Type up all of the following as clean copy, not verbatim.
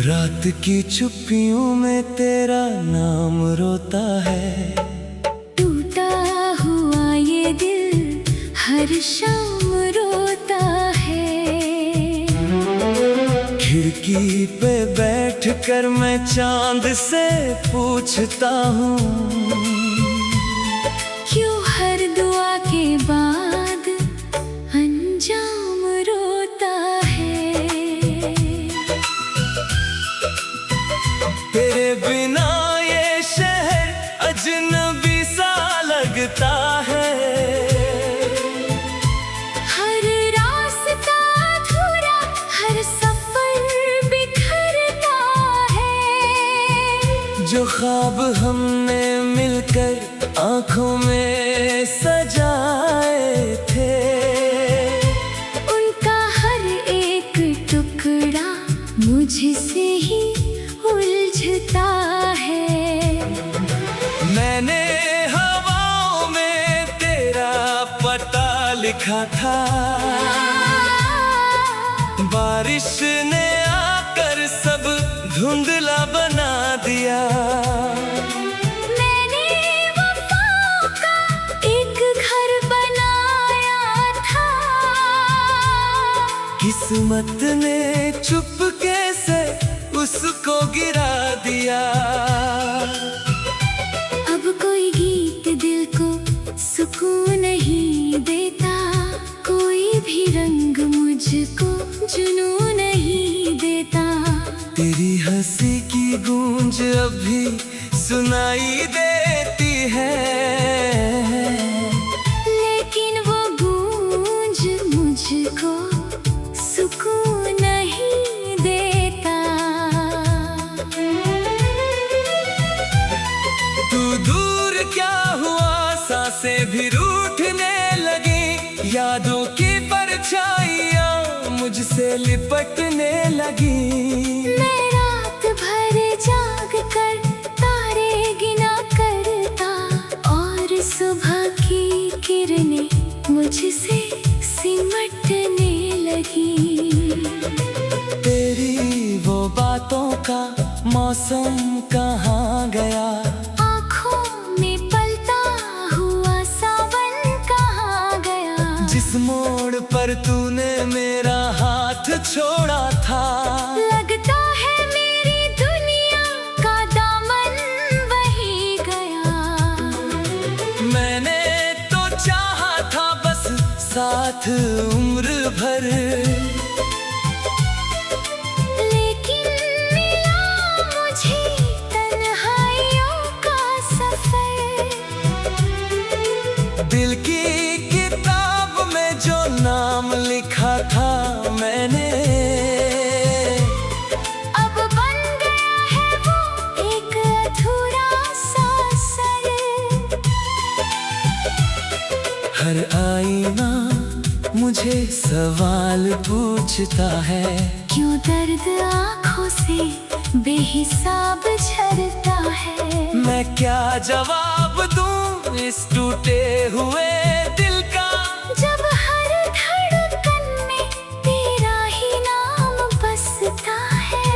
रात की चुप्पियों में तेरा नाम रोता है। टूटा हुआ ये दिल हर शाम रोता है। खिड़की पे बैठ कर मैं चांद से पूछता हूँ, क्यों हर दुआ के बाद अंजाम रोता है। तेरे बिना ये शहर अजनबी सा लगता है। हर रास्ता अधूरा, हर सफर बिखरता है। जो ख्वाब हमने मिलकर आँखों में सजाए थे, उनका हर एक टुकड़ा मुझसे ही उलझता है। मैंने हवाओं में तेरा पता लिखा था, बारिश ने आकर सब धुंधला बना दिया। मैंने वफाओं का एक घर बनाया था, किस्मत ने चुपके से उसको गिरा दिया। अब कोई गीत दिल को सुकून नहीं देता, कोई भी रंग मुझको जुनून नहीं देता। तेरी हंसी की गूंज अभी सुनाई देती है, लेकिन वो गूंज मुझको सुकून नहीं देता। तू दूर क्या हुआ, सांसें भी रूठने लगी, यादों की परछाइयां मुझसे लिपटने लगी। मैं रात भर जाग कर तारे गिना करता, और सुबह की किरणें मुझसे सिमटने लगी। तेरी वो बातों का मौसम कहाँ गया, आँखों में पलता हुआ सावन कहाँ गया। जिस मोड़ पर तूने मेरा हाथ छोड़ा था, लगता है मेरी दुनिया का दामन वही गया। मैंने तो चाहा था बस साथ उम्र भर, लेकिन मिला मुझे तन्हाइयों का सफर। दिल की किताब में जो नाम लिखा था मैंने, अब बन गया है वो एक अधूरा सा सर। हर आईना मुझे सवाल पूछता है, क्यों दर्द आँखों से बेहिसाब झरता है। मैं क्या जवाब दूं इस टूटे हुए दिल का, जब हर धड़कन में तेरा ही नाम बसता है।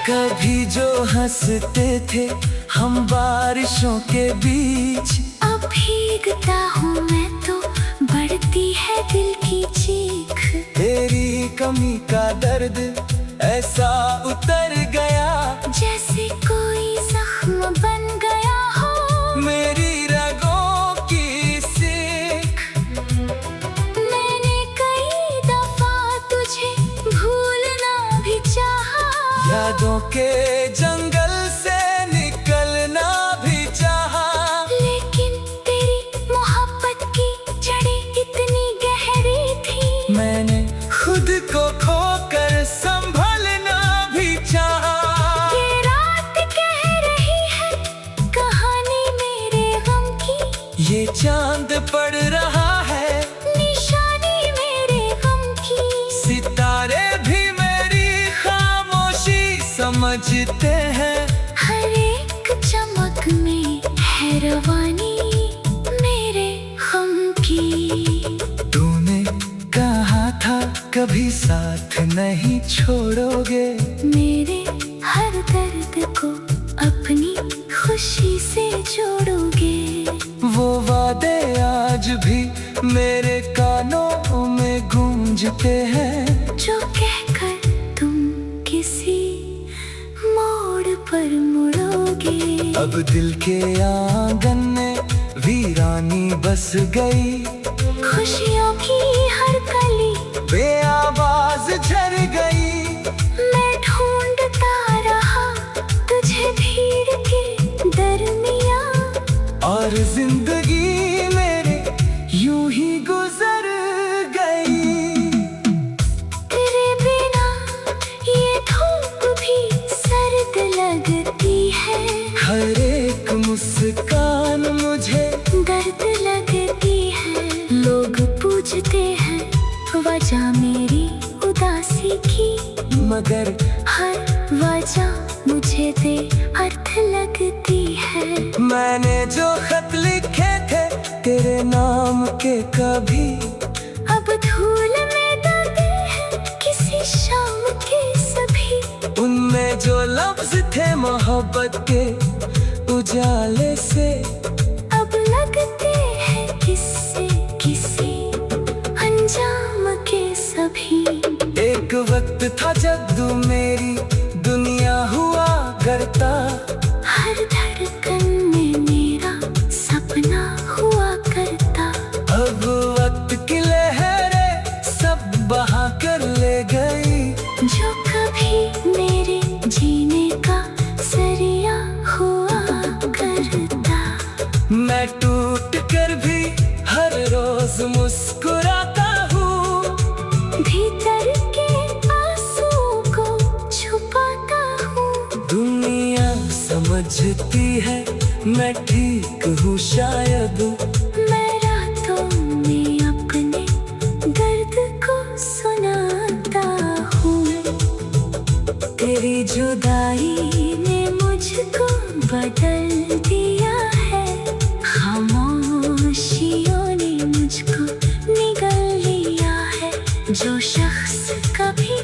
कभी जो हंसते थे हम बारिशों के बीच, अब भीगता हूँ मैं तो बढ़ती है दिल की चीख। तेरी कमी का दर्द ऐसा उतर गया, जैसे कोई जख्म बन गया हो मेरी रगों की सीख। मैंने कई दफा तुझे भूलना भी चाहा, यादों के जंगल से निकलना भी चाहा, लेकिन तेरी मोहब्बत की जड़ें इतनी गहरी थी। मैंने खुद को खोकर संभलना भी चाहा। ये रात कह रही है कहानी मेरे गम की, ये चांद पड़ रहा है निशानी मेरे गम की। सितारे भी मेरी खामोशी समझते हैं, हर एक चमक में है रवानी मेरे गम की। तूने कहा था कभी साथ नहीं छोड़ोगे। मेरे हर दर्द को अपनी खुशी से जोड़ोगे। वो वादे आज भी मेरे कानों में गूंजते हैं, जो कहकर तुम किसी मोड़ पर मुड़ोगे। अब दिल के आंगन में वीरानी बस गई। खुशियों की हर कली बेआवाज झर गई। मैं ढूंढता रहा तुझे भीड़ के दरमियां, और जिंदगी मेरे यूं ही गुजर गई। तेरे बिना ये धूप भी सर्द लगती है। हर एक मुस्कान मुझे दर्द लगती है। लोग पूछते हैं वजह मेरी उदासी की, मगर हर वजह मुझे दे अर्थ लगती है। मैंने जो खत लिखे थे तेरे नाम के कभी, अब धूल में दबे हैं किसी शाम के सभी। उनमें जो लफ्ज थे मोहब्बत के उजाले से, अब लगते हैं किससे किसी अंजाम के सभी। एक वक्त था जब तू मेरी दुनिया हुआ करता। हर धड़कन में मेरा सपना हुआ करता। अब वक्त की लहरें सब बहा कर ले गई। जो कभी मेरे जीने का जरिया हुआ करता। मैं टूट कर भी हर रोज मुस्कुराता हूँ। भीतर के आंसू को छुपाता हूँ। दुनिया समझती है मैं ठीक हूँ शायद। मैं रातों में अपने दर्द को सुनाता हूँ। तेरी जुदाई ने मुझको बदल दिया है। खामोशियों ने मुझको निगल लिया है। जो शख्स कभी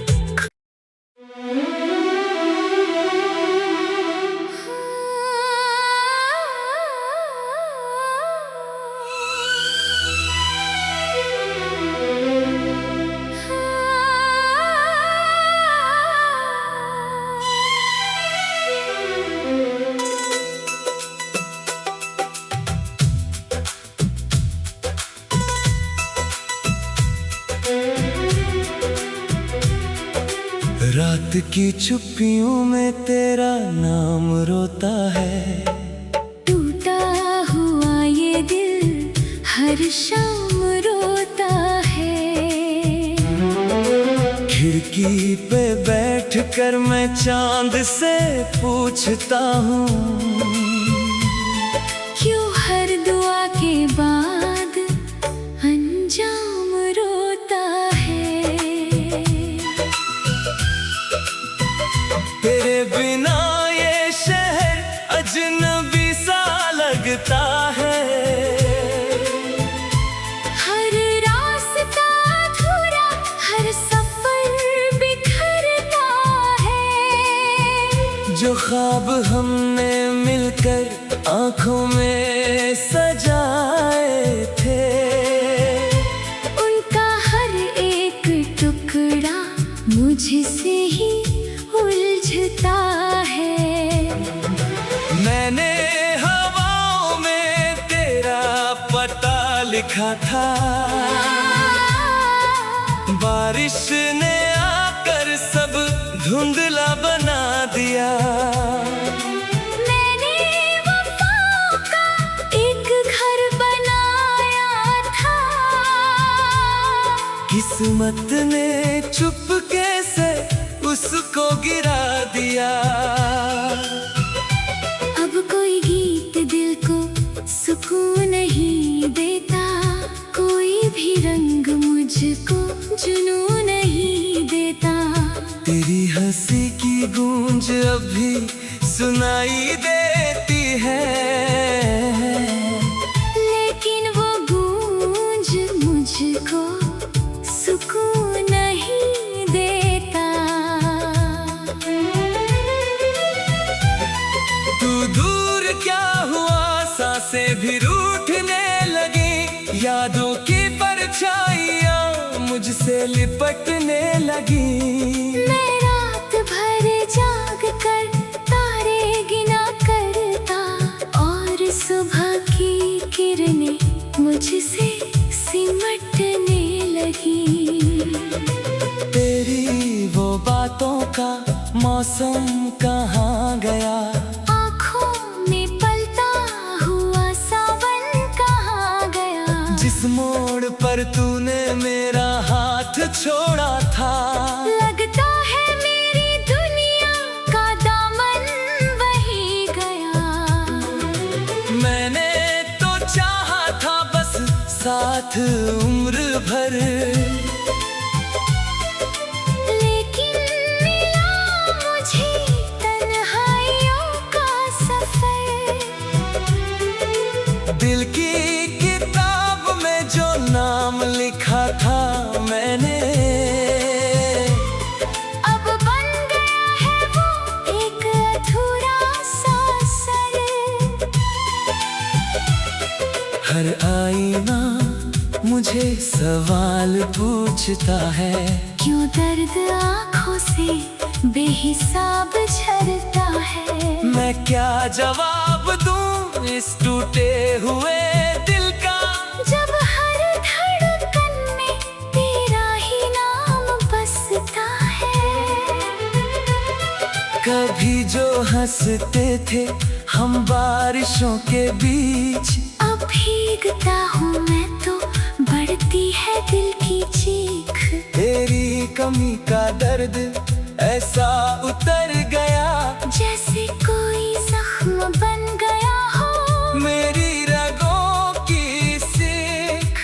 रात की चुप्पियों में तेरा नाम रोता है। टूटा हुआ ये दिल हर शाम रोता है। खिड़की पे बैठ कर मैं चांद से पूछता हूँ, क्यों हर दुआ के बाद अंजाम रोता है। तेरे बिना ये शहर अजनबी सा लगता है। हर रास्ता अधूरा, हर सफर बिखरता है। जो ख्वाब हमने मिलकर आंखों में सजाए थे, उनका हर एक टुकड़ा मुझसे ही उलझता है। मैंने हवाओं में तेरा पता लिखा था। बारिश ने आकर सब धुंधला बना दिया। मैंने वफाओं का एक घर बनाया था। किस्मत ने चुपके से उसको गिरा दिया। अब कोई गीत दिल को सुकून नहीं देता। कोई भी रंग मुझको जुनून नहीं देता। तेरी हंसी की गूंज अभी सुनाई देती है, लेकिन वो गूंज मुझको सुकून नहीं देता। लिपटने लगी। मैं रात भर जाग कर तारे गिना करता, और सुबह की किरणें मुझसे सिमटने लगी। तेरी वो बातों का मौसम कहाँ गया, आँखों में पलता हुआ सावन कहाँ गया। जिस मोड़ पर तूने मेरा हाथ छोड़ा था, लगता है मेरी दुनिया का दामन वही गया। मैंने तो चाहा था बस साथ उम्र भर, लेकिन मिला मुझे तन्हाइयों का सफर। दिल की किताब में जो नाम लिखा था मैंने, अब बन गया है वो एक अधूरा सा सर। हर आईना मुझे सवाल पूछता है, क्यों दर्द आँखों से बेहिसाब झरता है। मैं क्या जवाब दूं इस टूटे हुए दिल का, जब हर धड़कन में तेरा ही नाम बसता है। कभी जो हंसते थे हम बारिशों के बीच, अब भीगता हूँ मैं तो बढ़ती है दिल की चीख। तेरी कमी का दर्द ऐसा उतर गया, जैसे कोई जख्म बन गया हो मेरी रगों की सीख।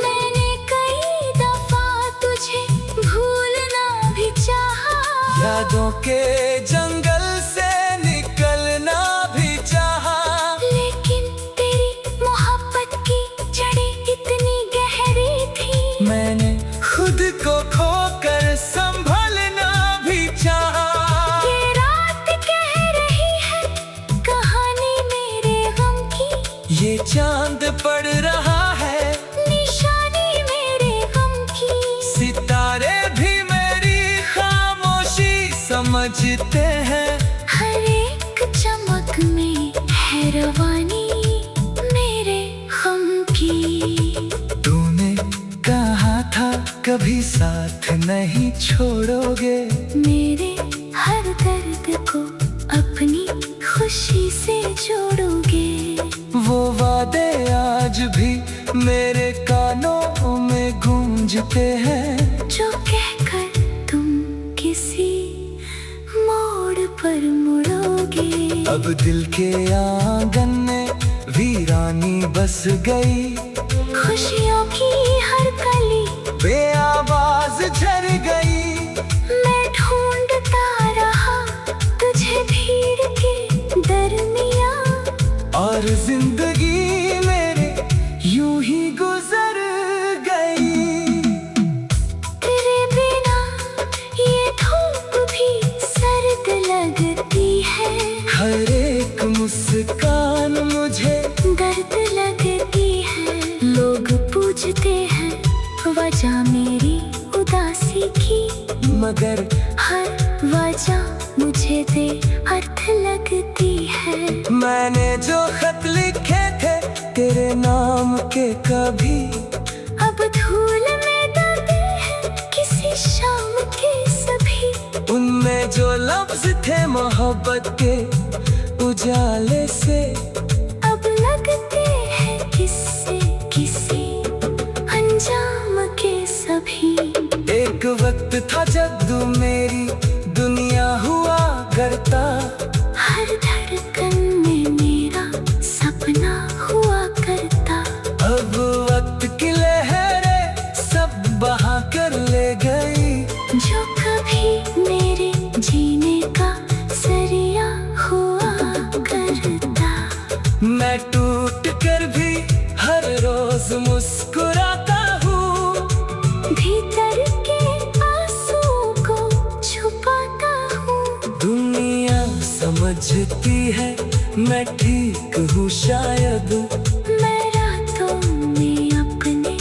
मैंने कई दफा तुझे भूलना भी चाहा, यादों के जंगल से निकलना भी चाहा, लेकिन तेरी मोहब्बत की जड़ें इतनी गहरी थी। मैंने खुद को खोकर संभलना भी चाहा। ये रात कह रही है कहानी मेरे गम की, ये चांद पड़ रहा है निशानी मेरे गम की। सितारे भी मेरी खामोशी समझते हैं, हर एक चमक में है रवानी मेरे गम की। तूने कहा था कभी साथ नहीं छोड़ोगे, मेरे हर दर्द को अपनी खुशी से जोड़ोगे। वो वादे आज भी मेरे कानों में गूंजते हैं, जो कहकर तुम किसी मोड़ पर मुड़ोगे। अब दिल के आंगन में वीरानी बस गई, खुशियों की हर कली बेआवाज झर गई। मैं ढूंढता रहा तुझे भीड़ के दरमियां, और जिंदगी मेरे यूं ही गुजर गई। तेरे बिना ये धूप भी सर्द लगती है, हर एक मुस्कान मुझे दर्द लगती है। लोग पूछते हैं वजह मेरी उदासी की, मगर हर वजह मुझे दे अर्थ लगती है। मैंने जो खत लिखे थे तेरे नाम के कभी, अब धूल में दबे हैं किसी शाम के सभी। उनमें जो लफ्ज थे मोहब्बत के उजाले से, अब लगते हैं किससे किसी अंजाम के सभी। एक वक्त था जब तू मेरी दुनिया हुआ करता, हर धड़कन में मेरा सपना हुआ करता। अब वक्त की लहरें सब बहा कर ले गई, जो कभी मेरे जीने का जरिया हुआ करता। मैं टूट कर भी हर रोज मुस्कुराता हूँ, भीतर के आंसू को छुपाता हूँ। दुनिया समझती है मैं ठीक हूँ शायद, मैं रातों में अपने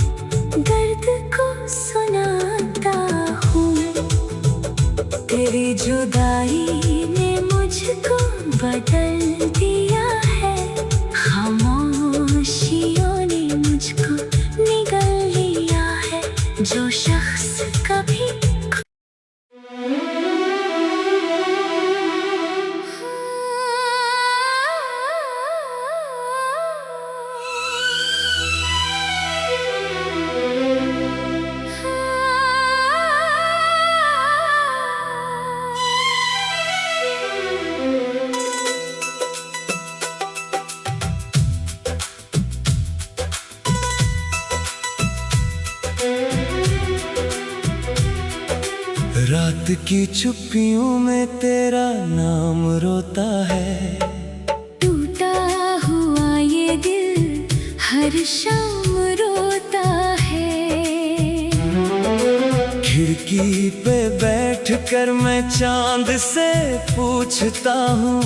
दर्द को तेरी जुदाई ने मुझको बदल दिया है, खामोशियों ने मुझको निगल लिया है। जो शख्स कभी रात की चुप्पियों में तेरा नाम रोता है। टूटा हुआ ये दिल हर शाम रोता है। खिड़की पे बैठ कर मैं चांद से पूछता हूँ,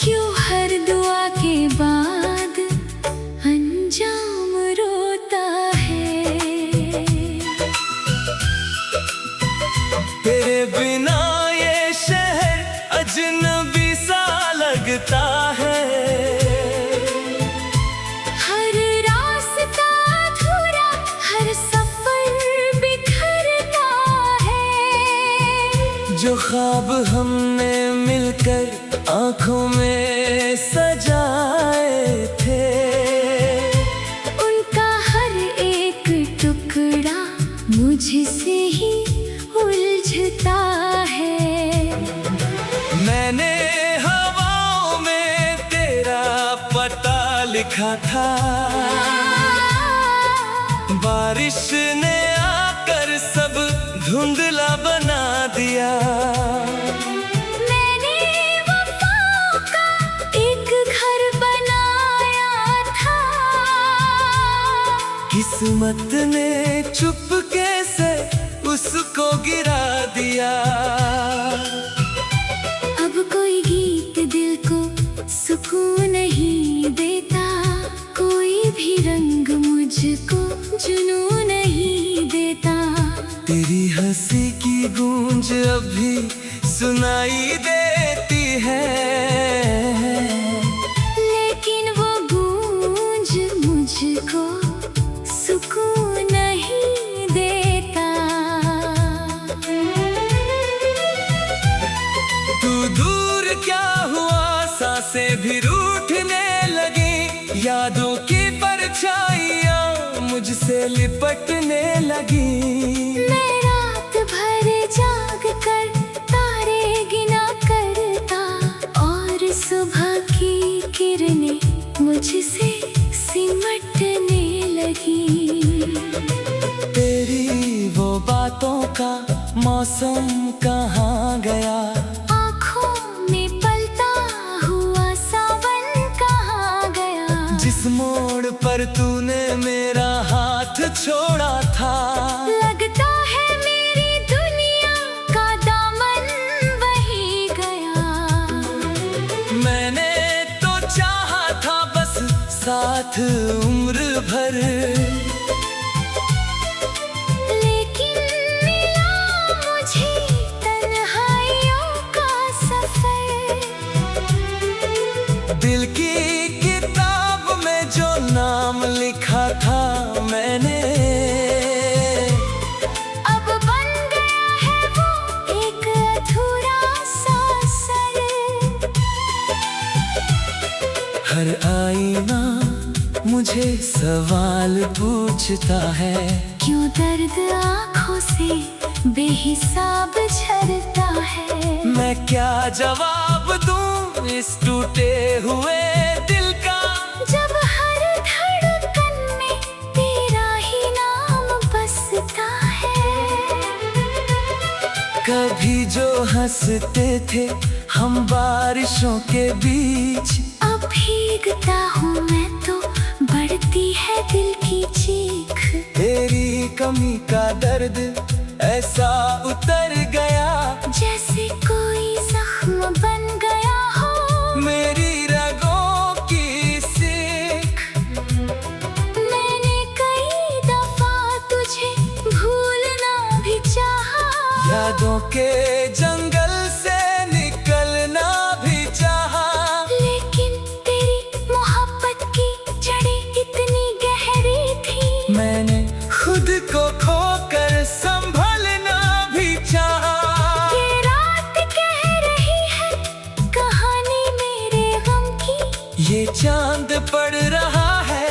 क्यों हर दुआ के बाद अंजाम रोता है। तेरे बिना ये शहर अजनबी सा लगता है। हर रास्ता अधूरा, हर सफर बिखरता है। जो ख्वाब हमने मिलकर आंखों में सजाए थे, उनका हर एक टुकड़ा मुझसे ही उलझता है। मैंने हवाओं में तेरा पता लिखा था, बारिश ने आकर सब धुंधला बना दिया। मैंने वफा का एक घर बनाया था, किस्मत ने चुपके से उसको गिरा दिया। अब कोई गीत दिल को सुकून नहीं देता, कोई भी रंग मुझको जुनून नहीं देता। तेरी हंसी की गूंज अभी सुनाई देती है, लेकिन वो गूंज मुझको सुकून नहीं देता। तू दूर क्या हुआ, सांसें भी रूठने लगी। यादों की परछाइयाँ मुझसे लिपटने लगी। मैं रात भर जाग कर तारे गिना करता, और सुबह की किरणें मुझसे सिमटने लगी। तेरी वो बातों का मौसम कहाँ गया, आँखों में पलता हुआ सावन कहाँ गया। जिस मोड़ पर तूने मेरा हाथ छोड़ा था। लगता है मेरी दुनिया का दामन वही गया। मैंने तो चाहा था बस साथ उम्र भर, लेकिन मिला मुझे तन्हाइयों का सफर। दिल की किताब में जो नाम लिखा था मैंने, अब बन गया है वो एक अधूरा सा सर। हर आईना मुझे सवाल पूछता है, क्यों दर्द आँखों से बेहिसाब झरता है। मैं क्या जवाब दूं इस टूटे हुए दिल का। जब हर धड़कन में तेरा ही नाम बसता है। कभी जो हंसते थे हम बारिशों के बीच, अब भीगता हूँ मैं तो बढ़ती है दिल की चीख। तेरी कमी का दर्द ऐसा उतर गया, जैसे कोई जख्म बन गया हो मेरी रगों की सीख। मैंने कई दफा तुझे भूलना भी चाहा, यादों के जंगल से निकलना भी चाहा, लेकिन तेरी मोहब्बत की जड़ें इतनी गहरी थी। मैंने खुद को खोकर संभलना भी चाहा। ये रात कह रही है कहानी मेरे गम की, ये चांद पड़ रहा है